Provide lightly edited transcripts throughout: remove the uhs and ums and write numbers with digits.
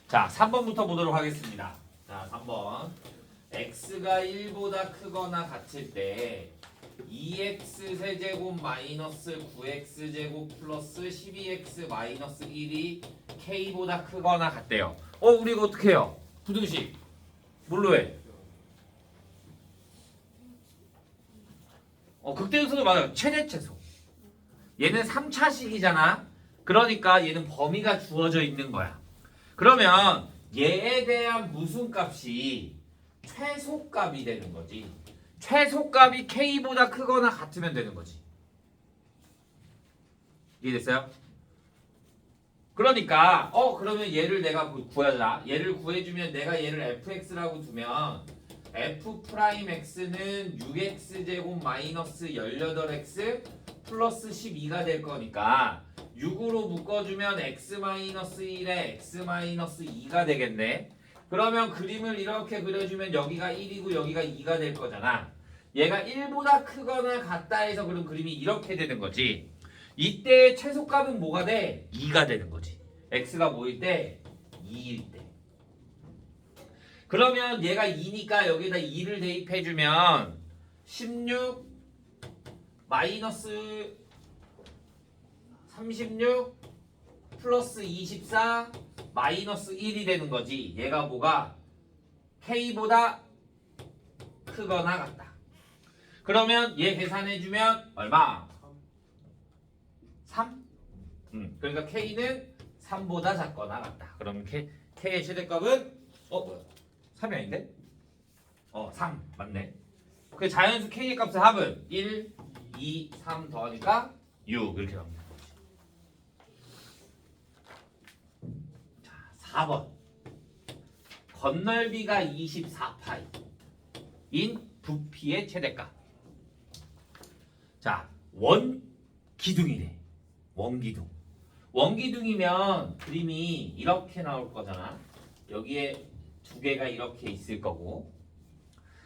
자, 3번부터 보도록 하겠습니다. 자, 3번. x가 1보다 크거나 같을 때 2x 세제곱 마이너스 9x 제곱 플러스 12x 마이너스 1이 k보다 크거나 같대요. 우리 이거 어떻게 해요? 부등식. 뭘로 해? 극대요소도 맞아요. 최대최소. 얘는 3차식이잖아. 그러니까 얘는 범위가 주어져 있는 거야. 그러면 얘에 대한 무슨 값이 최소값이 되는 거지. 최소값이 k보다 크거나 같으면 되는 거지. 이해됐어요? 그러니까 그러면 얘를 내가 구하자. 얘를 구해주면 내가 얘를 fx라고 두면 f'x는 6x 제곱 마이너스 18x 플러스 12가 될 거니까 6으로 묶어주면 x-1에 x-2가 되겠네. 그러면 그림을 이렇게 그려주면 여기가 1이고 여기가 2가 될 거잖아. 얘가 1보다 크거나 같다 해서 그럼 그림이 이렇게 되는 거지. 이때의 최소값은 뭐가 돼? 2가 되는 거지. x가 뭐일 때? 2일 때. 그러면 얘가 2니까 여기다 2를 대입해주면 16 마이너스 36 플러스 24 마이너스 1이 되는 거지. 얘가 뭐가 k보다 크거나 같다. 그러면 얘 계산해주면 얼마? 3? 그러니까 k는 3보다 작거나 같다. 그러면 k의 최대값은 뭐야? 3이 아닌데? 3 맞네. 그 자연수 k의 값의 합은 1, 2, 3 더하니까 6 이렇게 나옵니다. 자, 4번. 건널비가 24파이인 부피의 최대값. 자, 원기둥이래. 원기둥. 원기둥이면 그림이 이렇게 나올 거잖아. 여기에 두 개가 이렇게 있을 거고.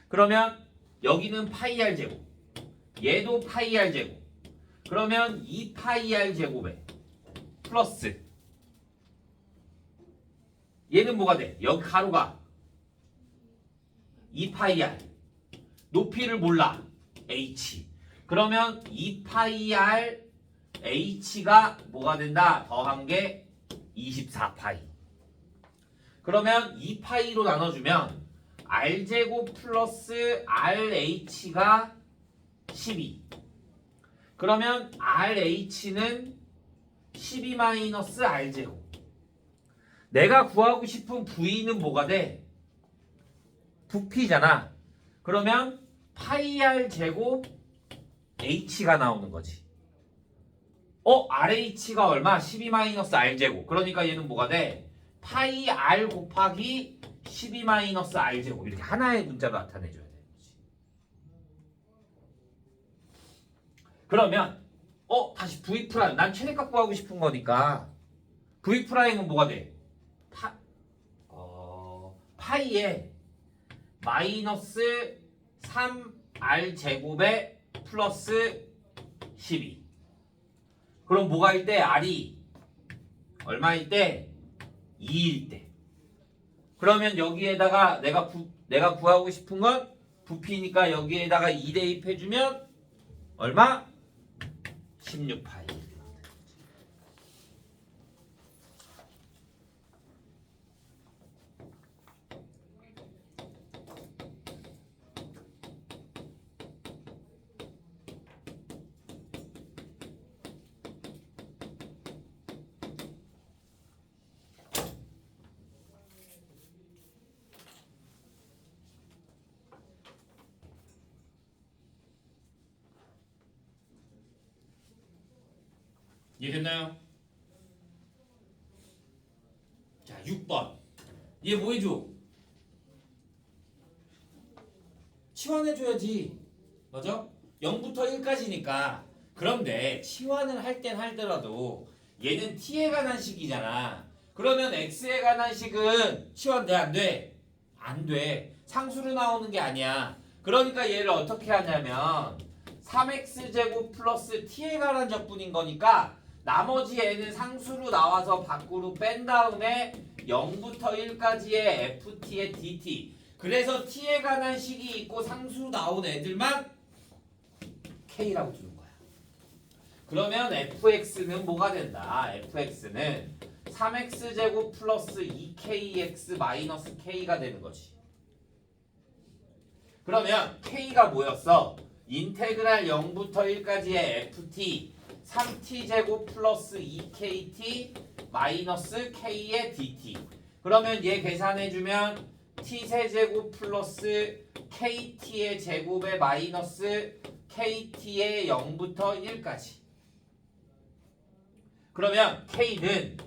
그러면 여기는 파이 r 제곱. 얘도 파이 r 제곱. 그러면 2파이 r 제곱에 플러스 얘는 뭐가 돼? 여기 가로가 2파이 r. 높이를 몰라. h. 그러면 2파이 r h가 뭐가 된다? 더한 게 24파이. 그러면 2파이로 나눠주면 r제곱 플러스 rh가 12. 그러면 rh는 12 마이너스 r제곱. 내가 구하고 싶은 v는 뭐가 돼? 부피잖아. 그러면 파이 r 제곱 h가 나오는 거지. rh가 얼마? 12 마이너스 r제곱. 그러니까 얘는 뭐가 돼? 파이 r 곱하기 12 마이너스 r제곱. 이렇게 하나의 문자로 나타내줘야 되는 거지. 그러면 다시 v 프라임. 난 최대값 구하고 싶은 거니까 v 프라임은 뭐가 돼? 파이에 마이너스 3r 제곱에 플러스 12. 그럼 뭐가일 때? r이 얼마일 때? 2일 때. 그러면 여기에다가 내가 구하고 싶은 건 부피니까 여기에다가 2 대입해주면 얼마? 16파이. 이해됐나요? 자, 6번. 얘 뭐 해줘? 치환해줘야지. 맞아? 0부터 1까지니까. 그런데 치환을 할 땐 할더라도 얘는 t에 관한 식이잖아. 그러면 x에 관한 식은 치환돼 안 돼? 안 돼. 상수로 나오는 게 아니야. 그러니까 얘를 어떻게 하냐면 3x제곱 플러스 t에 관한 적분인 거니까 나머지 애는 상수로 나와서 밖으로 뺀 다음에 0부터 1까지의 ft의 dt. 그래서 t에 관한 식이 있고 상수로 나온 애들만 k라고 두는 거야. 그러면 fx는 뭐가 된다? fx는 3x제곱 플러스 2kx 마이너스 k가 되는 거지. 그러면 k가 뭐였어? 인테그랄 0부터 1까지의 ft 3t제곱 플러스 2kt 마이너스 k의 dt. 그러면 얘 계산해주면 t세제곱 플러스 kt의 제곱에 마이너스 kt의 0부터 1까지. 그러면 k는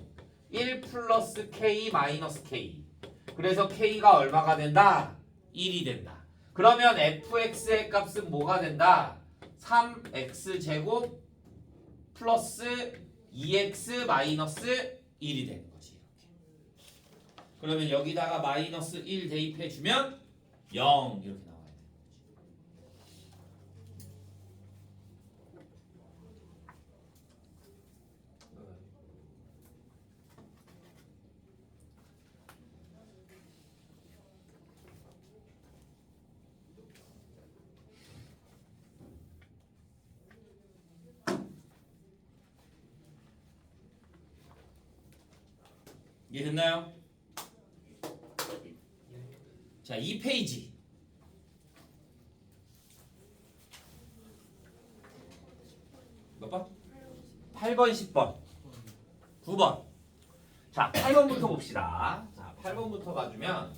1 플러스 k 마이너스 k. 그래서 k가 얼마가 된다? 1이 된다. 그러면 fx의 값은 뭐가 된다? 3x제곱 플러스 2x 마이너스 1이 되는 거지. 이렇게. 그러면 여기다가 마이너스 1 대입해주면 0 이렇게 나와야 되는 거지. 이해됐나요? 자, 2페이지. 몇 번? 8번, 10번. 9번. 자, 8번부터 봅시다. 자, 8번부터 봐주면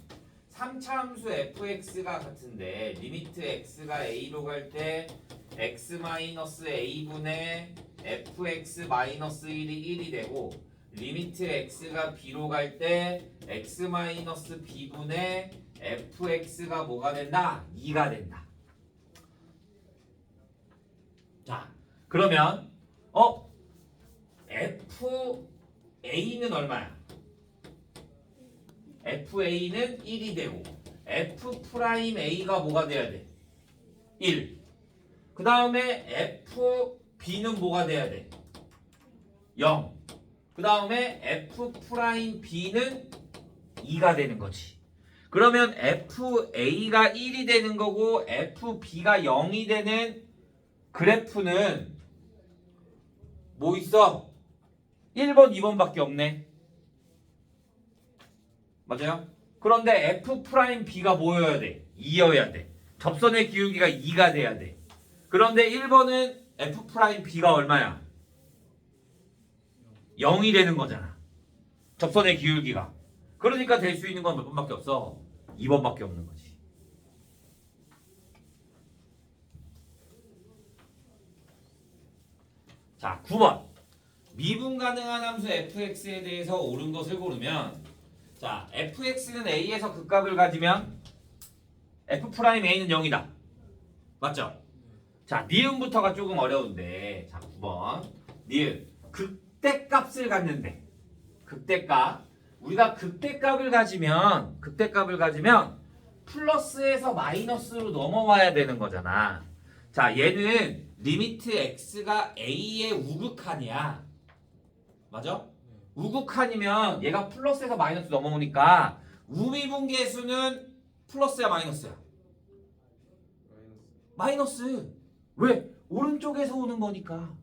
3차 함수 fx가 같은데 리미트 x가 a로 갈 때 x-a분의 fx-1이 1이 되고 리미트 x가 b로 갈 때 x-b분의 fx가 뭐가 된다? 2가 된다. 자, 그러면 fa는 얼마야? fa는 1이 되고 f'a가 뭐가 돼야 돼? 1. 그 다음에 fb는 뭐가 돼야 돼? 0. 그 다음에 f'b는 2가 되는 거지. 그러면 fa가 1이 되는 거고 fb가 0이 되는 그래프는 뭐 있어? 1번, 2번밖에 없네. 맞아요? 그런데 f'b가 뭐여야 돼? 2여야 돼. 접선의 기울기가 2가 돼야 돼. 그런데 1번은 f'b가 얼마야? 0이 되는 거잖아. 접선의 기울기가. 그러니까 될 수 있는 건 몇 번밖에 없어? 2번밖에 없는 거지. 자, 9번. 미분 가능한 함수 fx에 대해서 옳은 것을 고르면 자, fx는 a에서 극값을 가지면 f'a는 0이다. 맞죠? 자, 니은부터가 조금 어려운데 자, 9번. 니은. 극대값을 갖는데 극대값. 우리가 극대값을 가지면 플러스에서 마이너스로 넘어와야 되는 거잖아. 자, 얘는 리미트 x가 a의 우극한이야. 맞아? 우극한이면 얘가 플러스에서 마이너스 넘어오니까 우미분계수는 플러스야 마이너스야? 마이너스. 왜? 오른쪽에서 오는 거니까.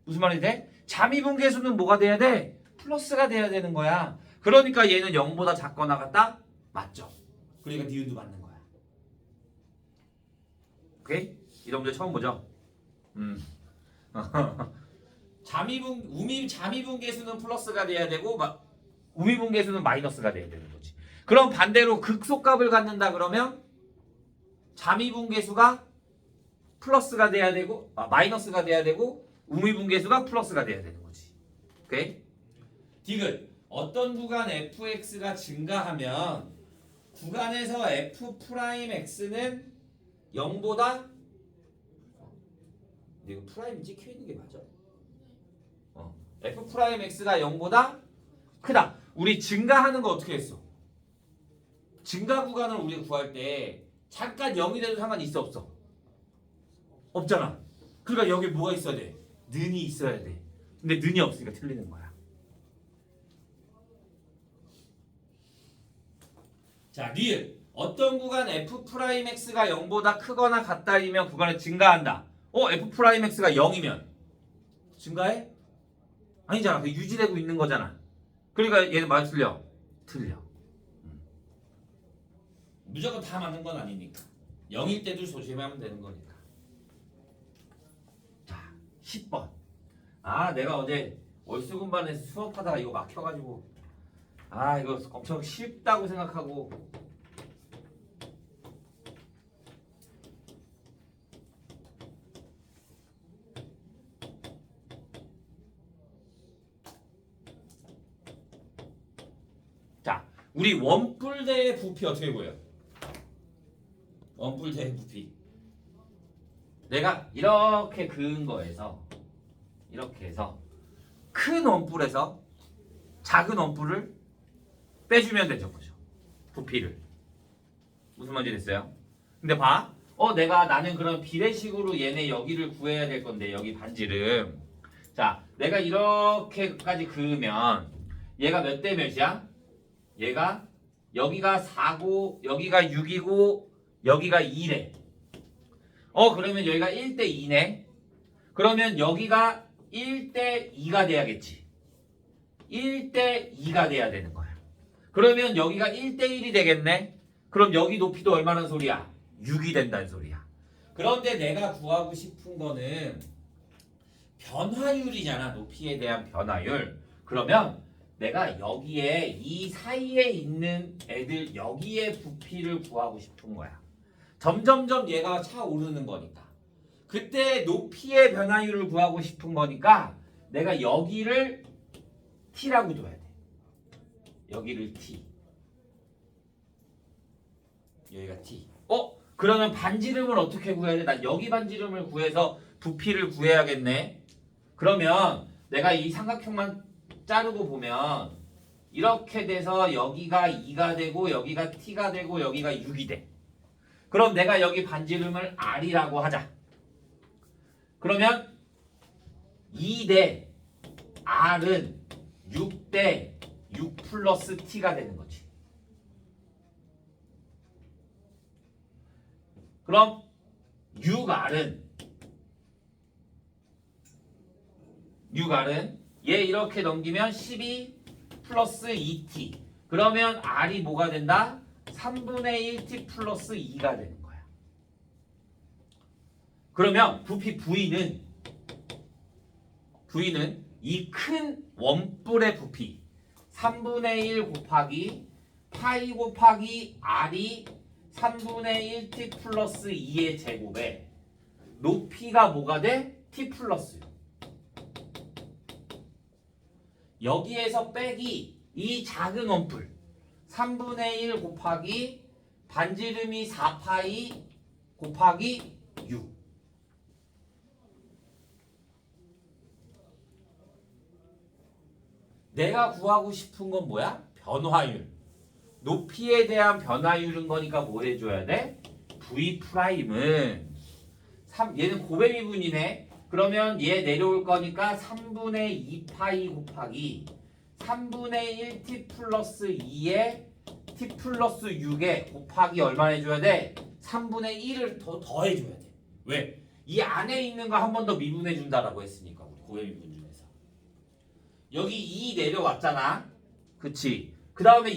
무슨 말이 돼? 자미분계수는 뭐가 돼야 돼? 플러스가 돼야 되는 거야. 그러니까 얘는 0보다 작거나 같다? 맞죠? 그러니까 니은도 맞는 거야. 오케이? 이런 문제 처음 보죠? 자미분계수는 플러스가 돼야 되고 우미분계수는 마이너스가 돼야 되는 거지. 그럼 반대로 극소값을 갖는다 그러면 자미분계수가 플러스가 돼야 되고 마이너스가 돼야 되고 우미분계수가 플러스가 돼야 되는 거지. 오케이? 디귿. 어떤 구간 fx가 증가하면 구간에서 f'x는 0보다 이거 프라임 찍혀 있는 게 맞아? f'x가 0보다 크다. 우리 증가하는 거 어떻게 했어? 증가 구간을 우리가 구할 때 잠깐 0이 돼도 상관이 있어 없어? 없잖아. 그러니까 여기 뭐가 있어야 돼? 는이 있어야 돼. 근데 는이 없으니까 틀리는 거야. 자, 리을. 어떤 구간 f'x가 0보다 크거나 같다이면 구간은 증가한다. f'x가 0이면 증가해? 아니잖아. 유지되고 있는 거잖아. 그러니까 얘는 맞 틀려? 틀려. 무조건 다 맞는 건 아니니까. 0일 때도 조심하면 되는 거니까. 자, 10번. 아, 내가 어제 월수금반에서 수업하다가 이거 막혀가지고 이거 엄청 쉽다고 생각하고 자, 우리 원뿔대의 부피 어떻게 보여? 원뿔대의 부피 내가 이렇게 그은 거에서 이렇게 해서 큰 원뿔에서 작은 원뿔을 빼주면 되죠, 그죠? 부피를. 무슨 말인지 됐어요? 근데 봐, 나는 그런 비례식으로 얘네 여기를 구해야 될 건데 여기 반지름. 자, 내가 이렇게까지 그으면 얘가 몇 대 몇이야? 얘가 여기가 4고 여기가 6이고 여기가 2래. 그러면 여기가 1대 2네. 그러면 여기가 1대 2가 돼야겠지. 1대 2가 돼야 되는 거야. 그러면 여기가 1대 1이 되겠네. 그럼 여기 높이도 얼마나 소리야? 6이 된다는 소리야. 그런데 내가 구하고 싶은 거는 변화율이잖아. 높이에 대한 변화율. 그러면 내가 여기에 이 사이에 있는 애들 여기에 부피를 구하고 싶은 거야. 점점점 얘가 차오르는 거니까. 그때 높이의 변화율을 구하고 싶은 거니까 내가 여기를 t라고 둬야 돼. 여기를 t. 여기가 t. 그러면 반지름을 어떻게 구해야 돼? 난 여기 반지름을 구해서 부피를 구해야겠네. 그러면 내가 이 삼각형만 자르고 보면 이렇게 돼서 여기가 2가 되고 여기가 t가 되고 여기가 6이 돼. 그럼 내가 여기 반지름을 r이라고 하자. 그러면 2대 r은 6대 6 플러스 t가 되는 거지. 그럼 6r은 얘 이렇게 넘기면 12 플러스 2t. 그러면 r이 뭐가 된다? 3분의 1t 플러스 2가 되는 거야. 그러면 부피 V는 이 큰 원뿔의 부피 3분의 1 곱하기 파이 곱하기 r이 3분의 1t 플러스 2의 제곱에 높이가 뭐가 돼? t 플러스 6. 여기에서 빼기 이 작은 원뿔 3분의 1 곱하기 반지름이 4파이 곱하기 6. 내가 구하고 싶은 건 뭐야? 변화율. 높이에 대한 변화율인 거니까 뭐 해줘야 돼? V 프라임은 얘는 고배미분이네. 그러면 얘 내려올 거니까 3분의 2파이 곱하기 3분의 1t 플러스 2에 t 플러스 6에 곱하기 얼마 해줘야 돼? 3분의 1을 더 해줘야 돼. 왜? 이 안에 있는 거 한 번 더 미분해 준다라고 했으니까 우리 고배미분 중에서. 여기 2 내려왔잖아. 그치? 그 다음에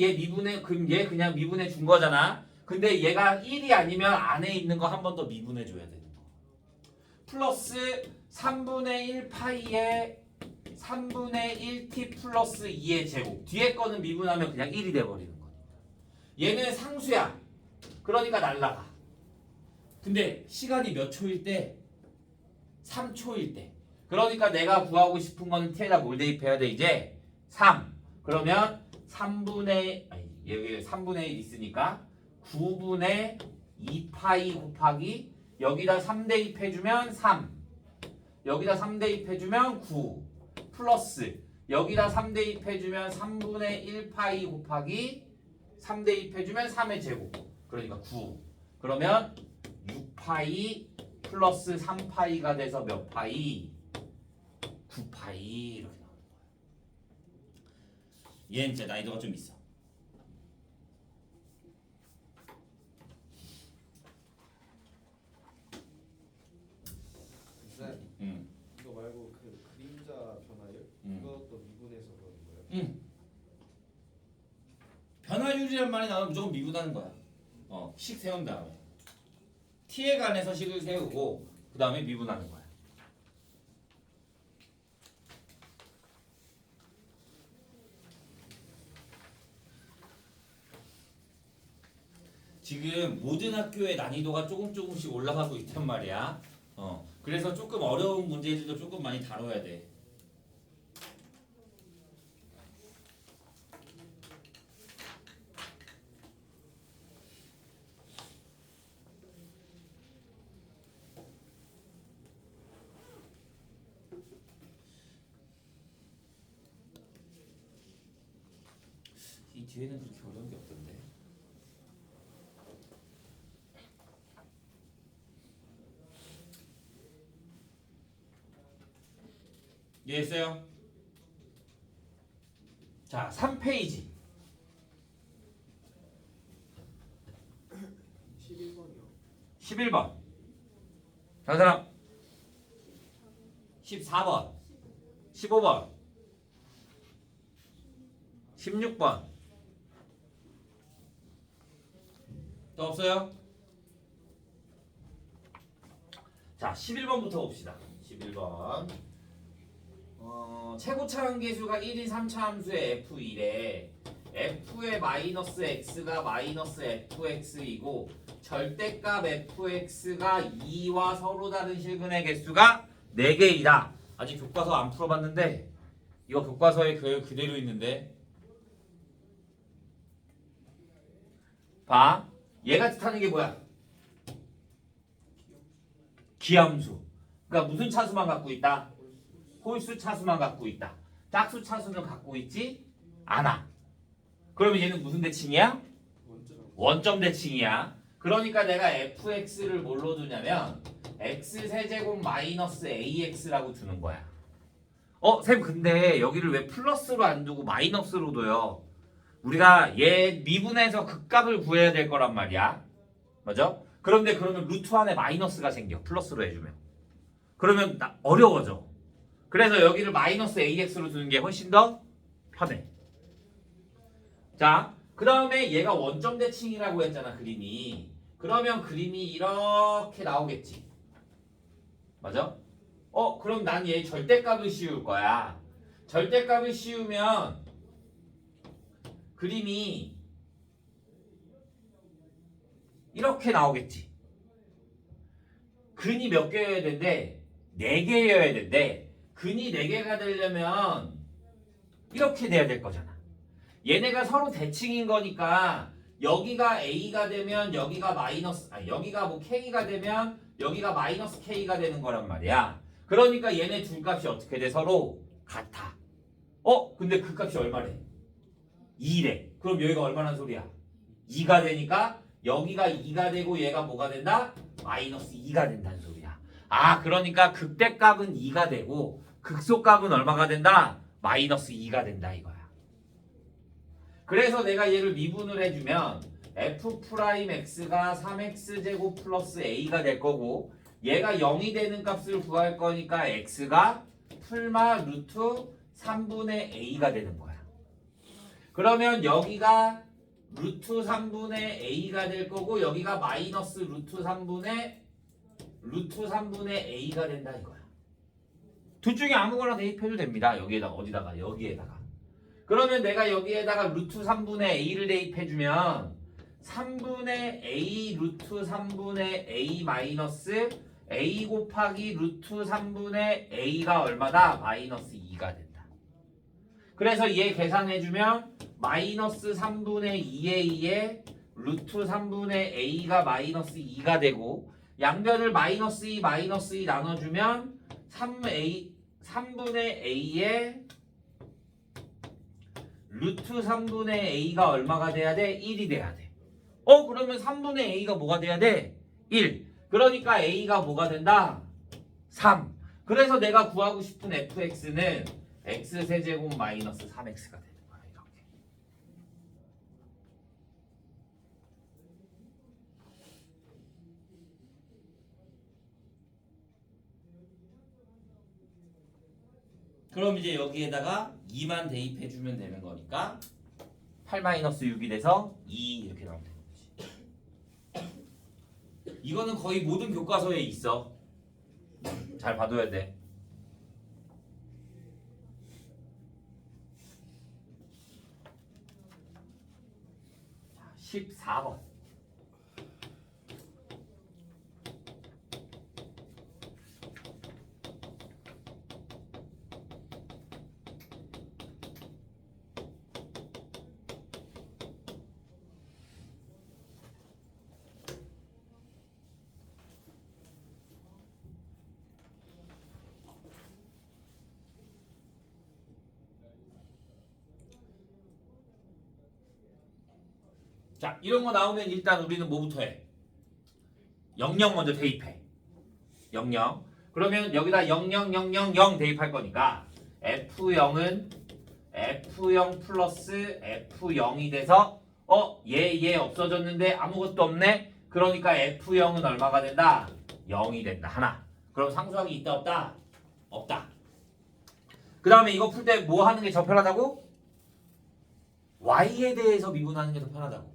그럼 얘 그냥 미분해 준 거잖아. 근데 얘가 1이 아니면 안에 있는 거 한 번 더 미분해 줘야 되는 거. 플러스 3분의 1 파이에 3분의 1t 플러스 2의 제곱. 뒤에 거는 미분하면 그냥 1이 돼버리는 거니까. 얘는 상수야. 그러니까 날라가. 근데 시간이 몇 초일 때? 3초일 때. 그러니까 내가 구하고 싶은 거는 t에다 뭘 대입해야 돼 이제? 3. 그러면 3분의 여기 3분의 1 있으니까 9분의 2파이 곱하기 여기다 3 대입해주면 3. 여기다 3 대입해주면 9. 플러스 여기다 3 대입해주면 3분의 1파이 곱하기 3 대입해주면 3의 제곱. 그러니까 9. 그러면 6파이 플러스 3파이가 돼서 몇 파이? 9파이 이렇게 나오는 거야. 얘는 진짜 난이도가 좀 있어. 네. 이거 말고 그 그림자 변화율 이것도 미분해서 그러는 거예요? 변화율이란 말이 나오면 무조건 미분하는 거야. 식 세운 다음에 t에 관해서 식을 세우고 그 다음에 미분하는 거야. 지금 모든 학교의 난이도가 조금씩 올라가고 있단 말이야. 그래서 조금 어려운 문제들도 조금 많이 다뤄야 돼. 이 뒤에는 그렇게 어려운 게 없던데. 이해했어요? 자, 3페이지. 11번이요. 11번. 다른 사람. 14번. 15번. 16번. 또 없어요? 자, 11번부터 봅시다. 11번. 최고차 함계수가 1인 3차 함수의 f1에 f의 마이너스 x가 마이너스 fx이고 절대값 fx가 2와 서로 다른 실근의 개수가 4개이다. 아직 교과서 안 풀어봤는데 이거 교과서에 그대로 있는데 봐. 얘가 뜻하는 게 뭐야? 기함수. 그러니까 무슨 차수만 갖고 있다? 홀수 차수만 갖고 있다. 짝수 차수는 갖고 있지 않아. 그러면 얘는 무슨 대칭이야? 원점 대칭이야. 그러니까 내가 fx를 뭘로 두냐면 x세제곱 마이너스 ax라고 두는 거야. 쌤 근데 여기를 왜 플러스로 안 두고 마이너스로 둬요? 우리가 얘 미분해서 극값을 구해야 될 거란 말이야. 맞아? 그런데 그러면 루트 안에 마이너스가 생겨. 플러스로 해주면. 그러면 어려워져. 그래서 여기를 마이너스 ax로 두는 게 훨씬 더 편해. 자, 그 다음에 얘가 원점 대칭이라고 했잖아, 그림이. 그러면 그림이 이렇게 나오겠지. 맞아? 그럼 난 얘 절대값을 씌울 거야. 절대값을 씌우면 그림이 이렇게 나오겠지. 근이 몇 개여야 된대? 4개여야 된대. 근이 4개가 되려면 이렇게 돼야 될 거잖아. 얘네가 서로 대칭인 거니까 여기가 a가 되면 여기가 마이너스 여기가 뭐 k가 되면 여기가 마이너스 k가 되는 거란 말이야. 그러니까 얘네 둘 값이 어떻게 돼? 서로 같아. 근데 그 값이 얼마래? 2래. 그럼 여기가 얼마나 소리야? 2가 되니까 여기가 2가 되고 얘가 뭐가 된다? 마이너스 2가 된다는 소리야. 그러니까 극대값은 2가 되고 극소값은 얼마가 된다? 마이너스 2가 된다 이거야. 그래서 내가 얘를 미분을 해주면 f'x가 3x제곱 플러스 a가 될 거고 얘가 0이 되는 값을 구할 거니까 x가 풀마 루트 3분의 a가 되는 거야. 그러면 여기가 루트 3분의 a가 될 거고 여기가 마이너스 루트 3분의 a가 된다 이거야. 둘 중에 아무거나 대입해도 됩니다. 여기에다가 어디다가 여기에다가. 그러면 내가 여기에다가 루트 3분의 a를 대입해주면 3분의 a 루트 3분의 a 마이너스 a 곱하기 루트 3분의 a가 얼마다? 마이너스 2가 된다. 그래서 얘 계산해주면 마이너스 3분의 2a에 루트 3분의 a가 마이너스 2가 되고 양변을 마이너스 2 나눠주면 3분의 a에 루트 3분의 a가 얼마가 돼야 돼? 1이 돼야 돼. 그러면 3분의 a가 뭐가 돼야 돼? 1. 그러니까 a가 뭐가 된다? 3. 그래서 내가 구하고 싶은 fx는 x세제곱 마이너스 3x가 되는 거야. 이렇게. 그럼 이제 여기에다가 2만 대입해주면 되는 거니까 8-6이 돼서 2 이렇게 나오면 되는 거지. 이거는 거의 모든 교과서에 있어. 잘 봐둬야 돼. 자, 14번. 자, 이런 거 나오면 일단 우리는 뭐부터 해? 00 먼저 대입해. 00. 그러면 여기다 00000 대입할 거니까 F0은 F0 플러스 F0이 돼서 얘 없어졌는데 아무것도 없네? 그러니까 F0은 얼마가 된다? 0이 된다. 하나. 그럼 상수항이 있다 없다? 없다. 그 다음에 이거 풀 때 뭐 하는 게 더 편하다고? Y에 대해서 미분하는 게 더 편하다고.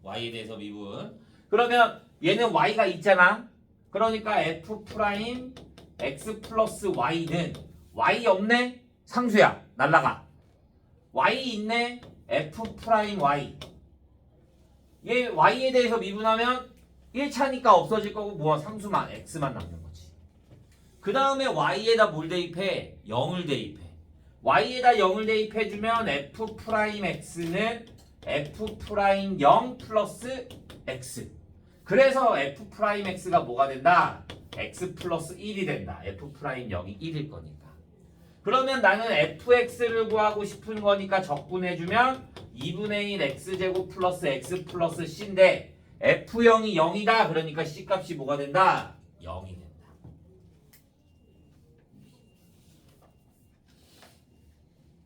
Y에 대해서 미분. 그러면 얘는 Y가 있잖아. 그러니까 F 프라임 X 플러스 Y는 Y 없네? 상수야. 날라가. Y 있네? F 프라임 Y. 얘 Y에 대해서 미분하면 1차니까 없어질 거고 뭐 상수만 X만 남는 거지. 그 다음에 Y에다 뭘 대입해? 0을 대입해. Y에다 0을 대입해주면 F 프라임 X는 F 프라임 0 플러스 X. 그래서 F 프라임 X가 뭐가 된다? X 플러스 1이 된다. F 프라임 0이 1일 거니까. 그러면 나는 fx를 구하고 싶은 거니까 적분해주면 2분의 1 x제곱 플러스 x 플러스 c인데 f0이 0이다. 그러니까 c 값이 뭐가 된다? 0이 된다.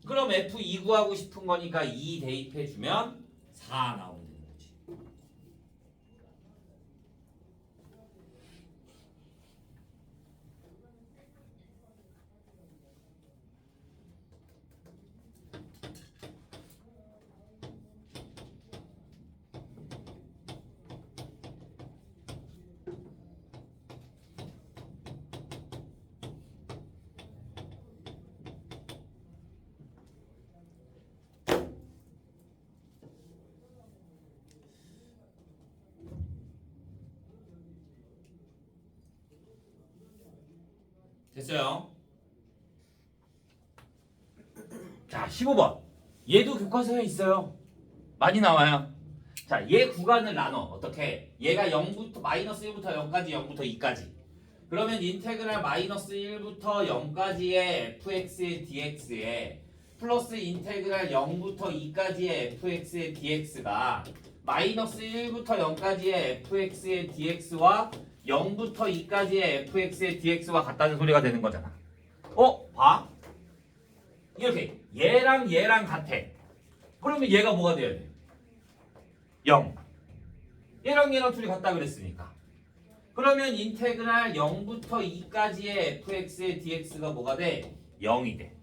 그럼 f2 구하고 싶은 거니까 2 대입해주면 4 나오면 되는 거지. 됐어요. 자, 15번. 얘도 교과서에 있어요. 많이 나와요. 자, 얘 구간을 나눠. 어떻게? 얘가 0부터 마이너스 1부터 0까지 0부터 2까지. 그러면 인테그랄 마이너스 1부터 0까지의 fx의 dx에 플러스 인테그랄 0부터 2까지의 fx의 dx가 마이너스 1부터 0까지의 fx의 dx와 0부터 2까지의 fx의 dx와 같다는 소리가 되는 거잖아. 봐. 이렇게 얘랑 얘랑 같아. 그러면 얘가 뭐가 돼야 돼? 0. 얘랑 얘랑 둘이 같다 그랬으니까. 그러면 인테그랄 0부터 2까지의 fx의 dx가 뭐가 돼? 0이 돼.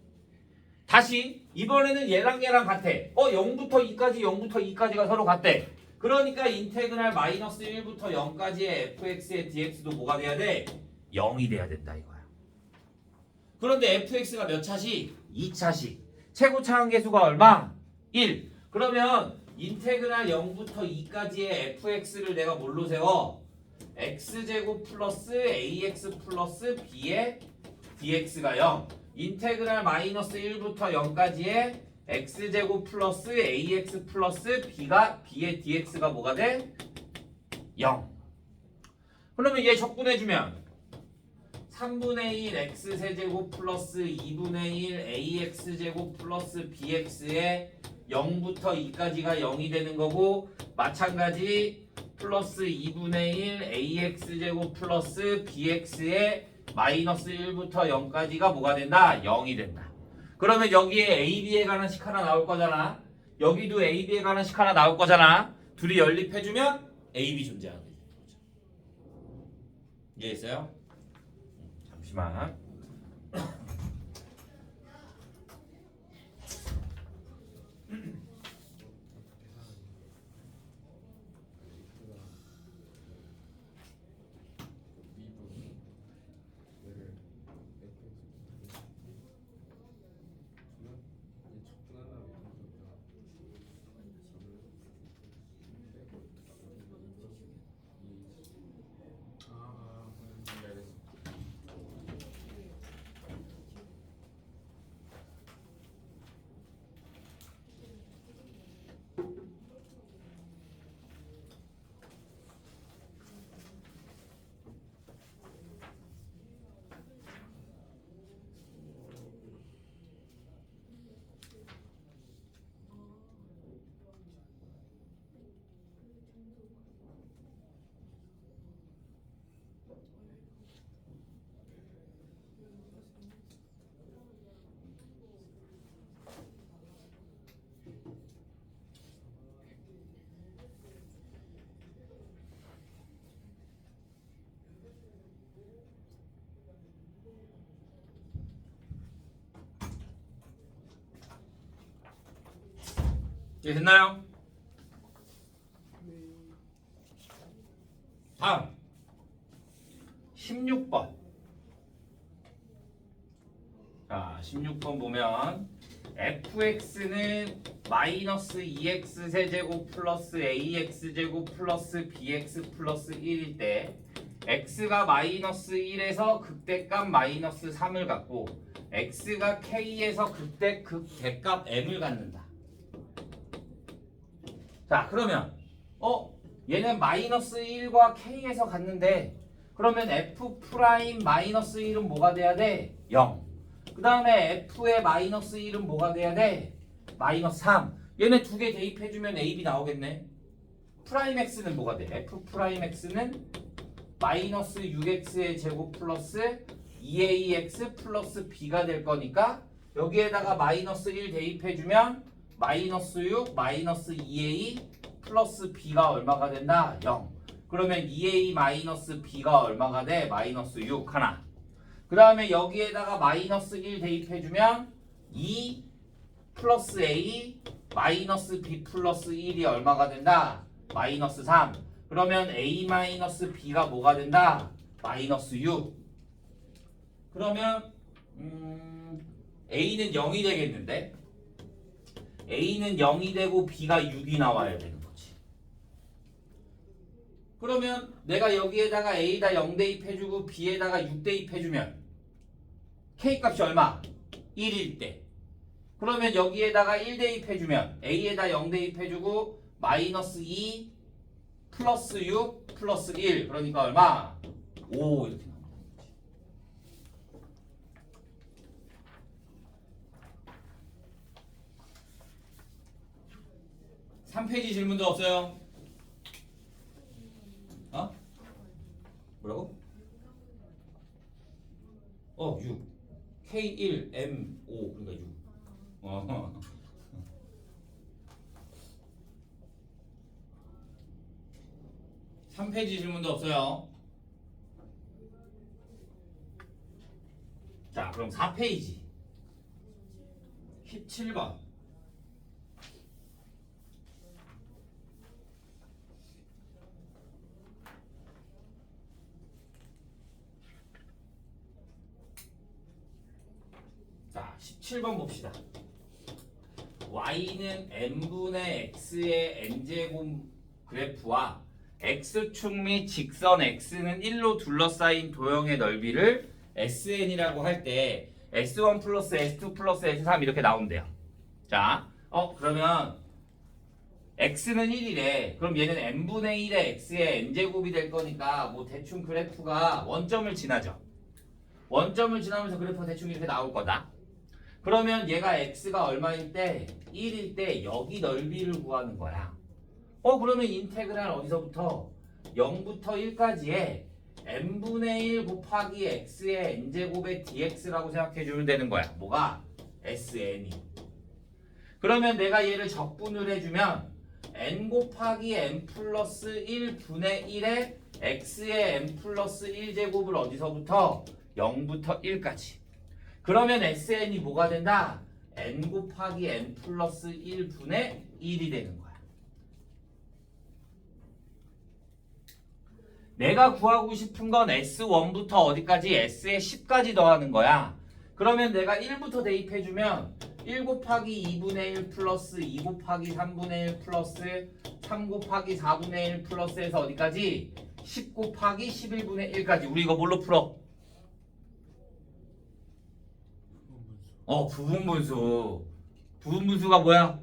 다시 이번에는 얘랑 얘랑 같아. 0부터 2까지 0부터 2까지가 서로 같대. 그러니까 인테그랄 마이너스 1부터 0까지의 fx의 dx도 뭐가 돼야 돼? 0이 돼야 된다 이거야. 그런데 fx가 몇 차씩? 2차씩. 최고 차항계수가 얼마? 1. 그러면 인테그랄 0부터 2까지의 fx를 내가 뭘로 세워? x제곱 플러스 ax 플러스 b의 dx가 0. 인테그랄 마이너스 1부터 0까지의 x제곱 플러스 ax 플러스 b의 dx가 뭐가 돼? 0. 그러면 얘 적분해주면 3분의 1 x세제곱 플러스 2분의 1 ax제곱 플러스 bx의 0부터 2까지가 0이 되는 거고 마찬가지 플러스 2분의 1 ax제곱 플러스 bx의 마이너스 1부터 0까지가 뭐가 된다? 0이 된다. 그러면 여기에 A, B에 관한 식 하나 나올 거잖아. 여기도 A, B에 관한 식 하나 나올 거잖아. 둘이 연립해주면 A, B 존재하게 되는 거죠. 이해했어요? 잠시만. 이해 됐나요? 다음 16번. 자, 16번 보면 fx는 마이너스 2x 세제곱 플러스 ax 제곱 플러스 bx 플러스 1일 때 x가 마이너스 1에서 극대값 마이너스 3을 갖고 x가 k에서 극대값 m을 갖는다. 자, 그러면 얘는 마이너스 1과 k에서 갔는데 그러면 f 프라임 마이너스 1은 뭐가 돼야 돼? 0. 그 다음에 f의 마이너스 1은 뭐가 돼야 돼? 마이너스 3. 얘네 두 개 대입해주면 a, b 나오겠네. 프라임 x는 뭐가 돼? f 프라임 x는 마이너스 6x의 제곱 플러스 2ax 플러스 b가 될 거니까 여기에다가 마이너스 1 대입해주면 마이너스 6 마이너스 2a 플러스 b가 얼마가 된다? 0. 그러면 2a 마이너스 b가 얼마가 돼? 마이너스 6 하나. 그 다음에 여기에다가 마이너스 1 대입해주면 2 플러스 a 마이너스 b 플러스 1이 얼마가 된다? 마이너스 3. 그러면 a 마이너스 b가 뭐가 된다? 마이너스 6. 그러면 a는 0이 되겠는데 a는 0이 되고 b가 6이 나와야 되는 거지. 그러면 내가 여기에다가 a에다 0 대입해주고 b에다가 6 대입해주면 k 값이 얼마? 1일 때. 그러면 여기에다가 1 대입해주면 a에다 0 대입해주고 마이너스 2 플러스 6 플러스 1 그러니까 얼마? 5 이렇게 나오는 거지. (3페이지) 질문도 없어요? 뭐라고? 6 K1 M5 그러니까 6 (3페이지) 질문도 없어요. 자, 그럼 4페이지 17번. 자, 17번 봅시다. y는 n분의 x의 n제곱 그래프와 x축 및 직선 x는 1로 둘러싸인 도형의 넓이를 sn이라고 할 때 s1 플러스 s2 플러스 s3 이렇게 나온대요. 자, 그러면 x는 1이래. 그럼 얘는 n분의 1의 x의 n제곱이 될 거니까 뭐 대충 그래프가 원점을 지나죠. 원점을 지나면서 그래프가 대충 이렇게 나올 거다. 그러면 얘가 x가 얼마일 때? 1일 때 여기 넓이를 구하는 거야. 그러면 인테그랄 어디서부터? 0부터 1까지에 n분의 1 곱하기 x의 n제곱의 dx라고 생각해주면 되는 거야. 뭐가? sn이. 그러면 내가 얘를 적분을 해주면 n 곱하기 n 플러스 1분의 1의 x의 n 플러스 1제곱을 어디서부터? 0부터 1까지. 그러면 sn이 뭐가 된다? n 곱하기 n 플러스 1분의 1이 되는 거야. 내가 구하고 싶은 건 S1부터 어디까지? S에 10까지 더하는 거야. 그러면 내가 1부터 대입해주면 1 곱하기 2분의 1 플러스 2 곱하기 3분의 1 플러스 3 곱하기 4분의 1 플러스에서 어디까지? 10 곱하기 11분의 1까지. 우리 이거 뭘로 풀어? 부분분수. 부분분수가 뭐야?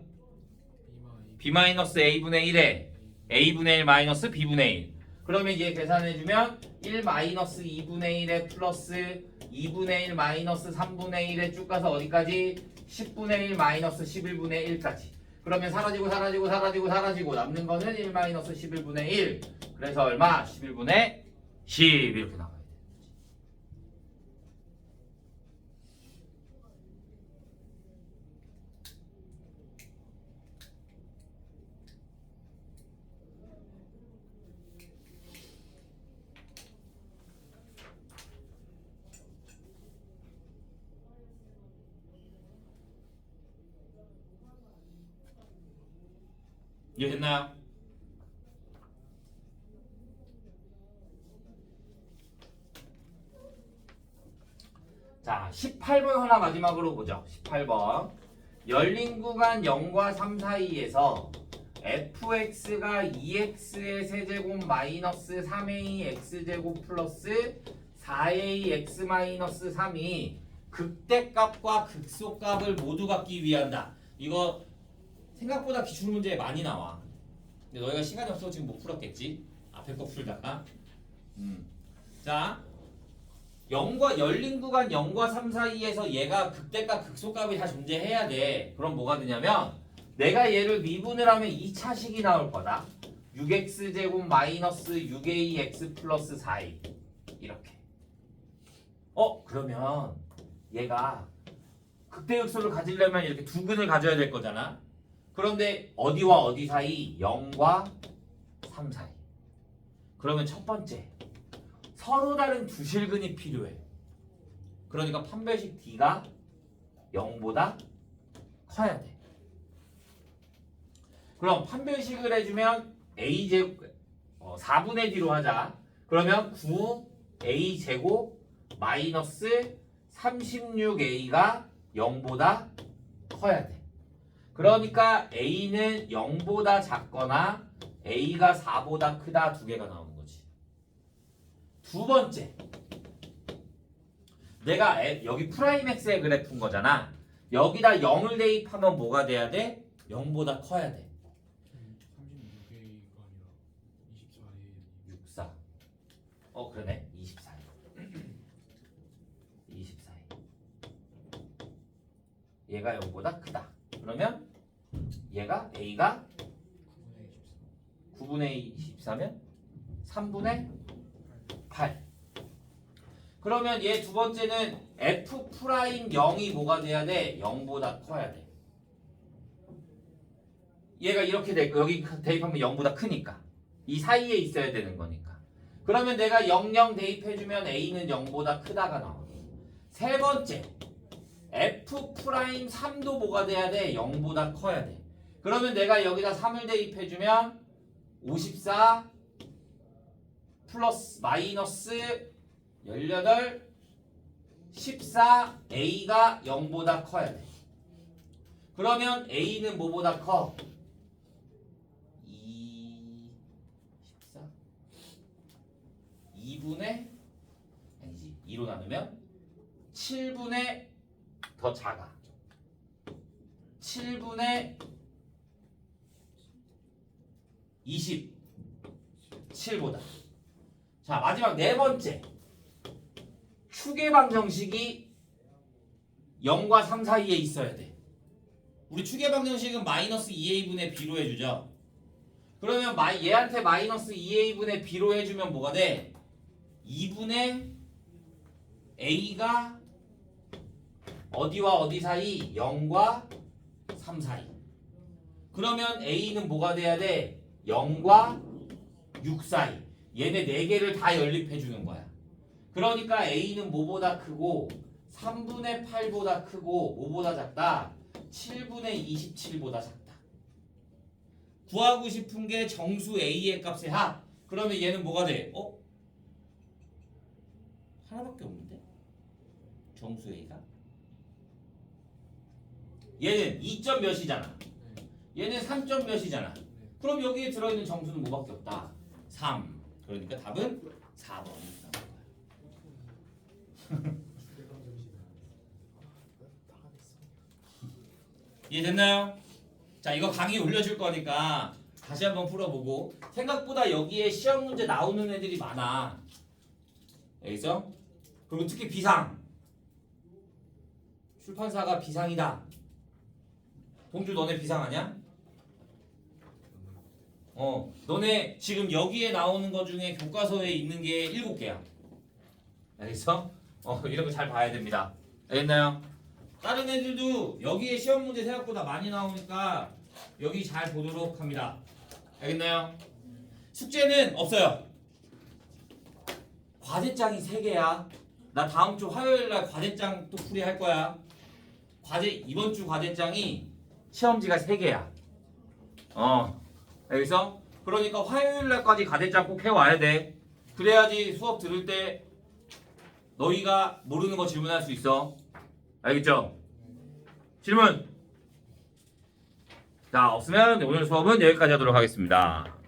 b-a분의 1에 a분의 1 마이너스 b분의 1. 그러면 얘 계산해주면 1 마이너스 2분의 1에 플러스 2분의 1 마이너스 3분의 1에 쭉 가서 어디까지? 10분의 1 마이너스 11분의 1까지. 그러면 사라지고 사라지고 사라지고 사라지고 남는 거는 1 마이너스 11분의 1. 그래서 얼마? 11분의 10 이렇게 나와요. 이해됐나요? 자, 18번 하나 마지막으로 보죠. 18번. 열린 구간 0과 3 사이에서 fx가 2x의 세제곱 마이너스 3ax제곱 플러스 4ax 마이너스 3이 극대값과 극소값을 모두 갖기 위한다. 이거 생각보다 기출문제에 많이 나와. 근데 너희가 시간이 없어서 지금 못 풀었겠지? 앞에 거 풀다가. 자, 0과 열린 구간 0과 3 사이에서 얘가 극대값 극소값이 다 존재해야 돼. 그럼 뭐가 되냐면 내가 얘를 미분을 하면 2차식이 나올 거다. 6x제곱 마이너스 6ax 플러스 4a 이렇게. 그러면 얘가 극대극소를 가지려면 이렇게 두 근을 가져야 될 거잖아. 그런데 어디와 어디 사이? 0과 3 사이. 그러면 첫 번째, 서로 다른 두 실근이 필요해. 그러니까 판별식 D가 0보다 커야 돼. 그럼 판별식을 해주면 A제곱 4분의 D로 하자. 그러면 9A제곱 마이너스 36A가 0보다 커야 돼. 그러니까 A는 0보다 작거나 A가 4보다 크다 두 개가 나오는 거지. 두 번째, 내가 여기 프라임 X의 그래프인 거잖아. 여기다 0을 대입하면 뭐가 돼야 돼? 0보다 커야 돼. 36A가 아니라 24A 64. 그러네. 24. 24. 얘가 0보다 크다. 그러면 얘가 A가 9분의 24면 3분의 8. 그러면 얘 두 번째는 F 프라임 0이 뭐가 돼야 돼? 0보다 커야 돼. 얘가 이렇게 될 거. 여기 대입하면 0보다 크니까. 이 사이에 있어야 되는 거니까. 그러면 내가 0, 0 대입해주면 A는 0보다 크다가 나와. 세 번째, F 프라임 3도 뭐가 돼야 돼? 0보다 커야 돼. 그러면 내가 여기다 3을 대입해주면 54 플러스 마이너스 18 14 A가 0보다 커야 돼. 그러면 A는 뭐보다 커? 14 2분의 아니지 2로 나누면 7분의 더 작아. 7분의 27보다. 자, 마지막 네 번째. 축의 방정식이 0과 3 사이에 있어야 돼. 우리 축의 방정식은 마이너스 2a분의 b로 해주죠. 그러면 얘한테 마이너스 2a분의 b로 해주면 뭐가 돼? 2분의 a가 어디와 어디 사이? 0과 3 사이. 그러면 a는 뭐가 돼야 돼? 0과 6 사이. 얘네 4개를 다 연립해 주는 거야. 그러니까 a는 뭐보다 크고 3분의 8보다 크고 뭐보다 작다? 7분의 27보다 작다. 구하고 싶은 게 정수 a의 값의 합. 그러면 얘는 뭐가 돼? 하나밖에 없는데? 정수 a가? 얘는 2점 몇이잖아. 얘는 3점 몇이잖아. 그럼 여기에 들어있는 정수는 뭐밖에 없다? 3. 그러니까 답은 4번. 이해됐나요? 자, 이거 강의 올려줄 거니까 다시 한번 풀어보고. 생각보다 여기에 시험 문제 나오는 애들이 많아. 여기서. 그리고 특히 비상. 출판사가 비상이다. 동주 너네 비상하냐? 너네 지금 여기에 나오는 거 중에 교과서에 있는 게 7개야. 알겠어? 이런 거 잘 봐야 됩니다. 알겠나요? 다른 애들도 여기에 시험 문제 생각보다 많이 나오니까 여기 잘 보도록 합니다. 알겠나요? 숙제는 없어요. 과제장이 3개야. 나 다음 주 화요일 날 과제장 또 풀이할 거야. 이번 주 과제장이 시험지가 3개야. 알겠어? 그러니까 화요일 날까지 과제장 꼭 해와야 돼. 그래야지 수업 들을 때 너희가 모르는 거 질문할 수 있어. 알겠죠? 질문! 자, 없으면 오늘 수업은 여기까지 하도록 하겠습니다.